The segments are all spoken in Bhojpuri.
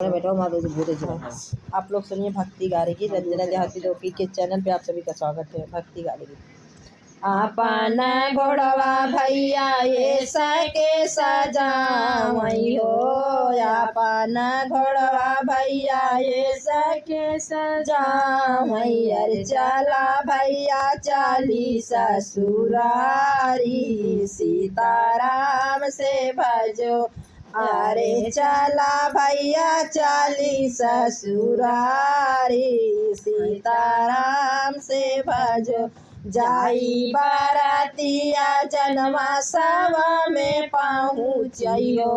बैठो माता जी भूत जी। आप लोग सुनिए भक्ति गा रही की रंजना देहाती जोगी के चैनल पे आप सभी का स्वागत है। भक्ति गा रही अपना घोड़वा भैया ये सके सजावई हो, अपना घोड़वा भैया ये सके सजावई। अरे चला भैया चाली ससुरारी, सीताराम से भजो। अरे चला भैया चाली ससुरारी, सीताराम से भजो। जाई बारातिया जनवा सवा में पहुँचियो,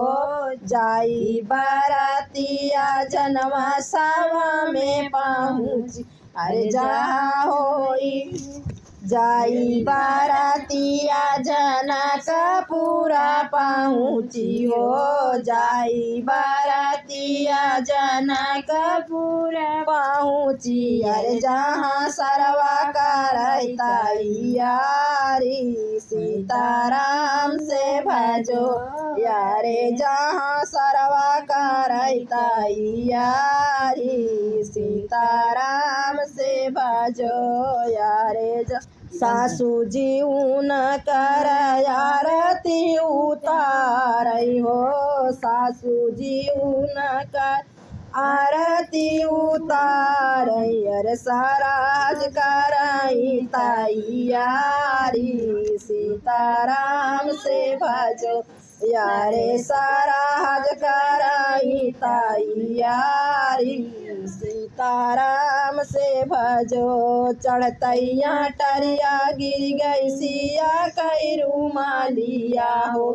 जाई बारातिया जनवा सवा में पहुँच। अरे जहाँ होई जाई बारातिया जनक पूरा पहुँची हो, जाई बारातिया जनक पूरा पहुँची। अरे जहाँ सरवा करता यारी, सीताराम से भजो यारे। जहाँ सरवा करता यारी, सीताराम से भजो यारे। सासू जी ऊन कर आरती उतारई हो, सासू जी ऊन कर आरती उतारई। अरे साराज कराई तैयारी, सीताराम से भजो यारे। साराज कराई तैयारी, सीताराम से भजो। चढ़तैया टरिया गिर गई सिया कई रुमालिया हो,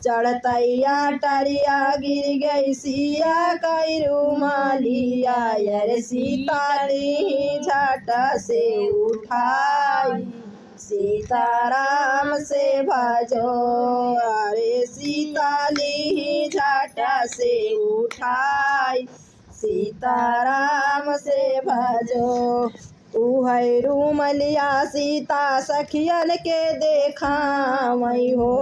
चढ़तैया टरिया गिर गई सिया कई रुमालिया। यार सीताली झट से उठाई, सीताराम से भजो। अरे सीताली झट से उठाई, सीताराम से भजो। उहै रूमलिया सीता सखियन के देखावई हो,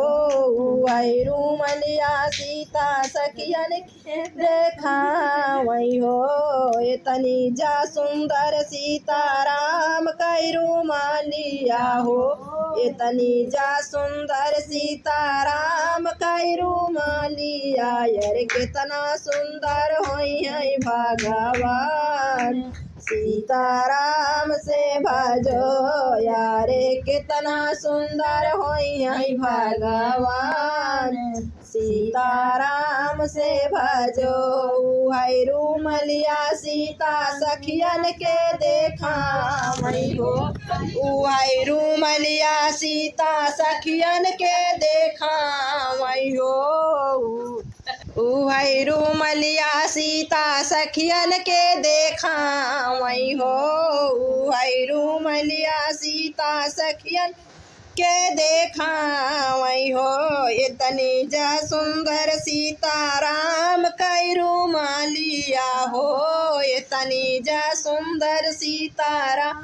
उहै रूमलिया सीता सखियन के देखावई हो। इतनी जा सुंदर सीताराम कई रूमलिया हो, इतनी जा सुंदर सीताराम कई रूमलिया। यार कितना सुंदर होई है भगवान, सीताराम से भजो यारे। कितना सुंदर होई है भगवान, सीताराम से भजो। है रूमलिया सीता सखियन के देखावई हो, है रूमलिया सीता सखियन के देखावई हो, उहै रूमलिया सीता सखियन के देखावई हो, उहै रूमलिया सीता सखियन के देखावई हो। इतनी जा सुंदर सीताराम कई रूमलिया हो, इतनी जा सुंदर सीताराम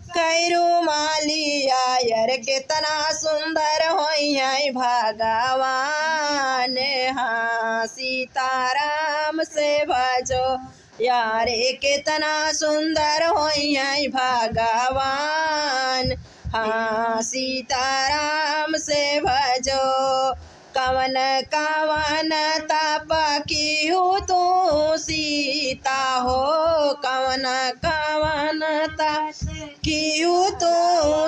कई रूमलिया। यार कितना सुंदर होई है भगवान, हाँ सीताराम से भजो यारे। कितना सुंदर होई है भगवान, हाँ सीताराम से भजो। कवन कवन तप किहु तू सीता हो, कवन कवन तप किहु तू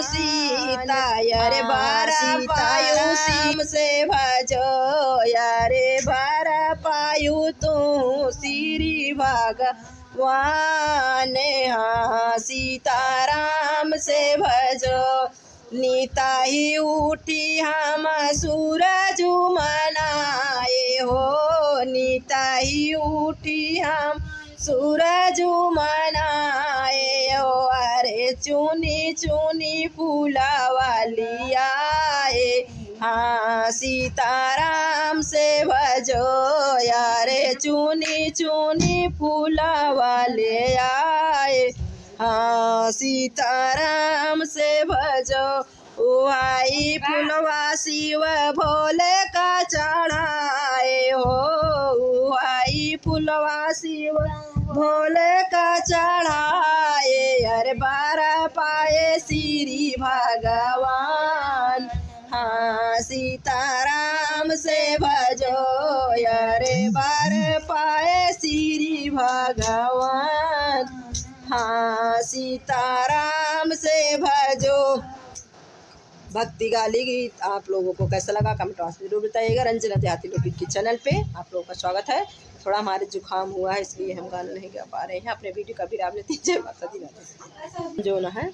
सीता। यारे बारा पायु सीम से भजो यारे, बारा पायु तू श्री भगवान, हाँ सीताराम से भजो। नीता ही उठी हम सूरज मनाए हो, नीता ही उठी हम सूरज मनाए हो। अरे चुनी चुनी फूला वाली आए, हाँ सीताराम से भजो यारे। चुनी चुनी फूला वाले आए, हाँ सीताराम से भजो। उहाई फुलवा शिव भोले का चढ़ाए हो, उहाई बेली फुलवा शिव भोले का चढ़ाए, अरे 12 पाए श्री भगवान। हाँ सीताराम से भजो, अरे 12 पाए श्री भगवान। हाँ सीताराम से भजो। भक्ति गाली गीत आप लोगों को कैसा लगा कमेंट बॉक्स में जरूर बताइएगा। रंजना देहाती लोकगीत के चैनल पे आप लोगों का स्वागत है। थोड़ा हमारे जुकाम हुआ है इसलिए हम गाना नहीं गा पा रहे हैं। अपने वीडियो का विराम लेते हैं। जय माता दी। जो ना है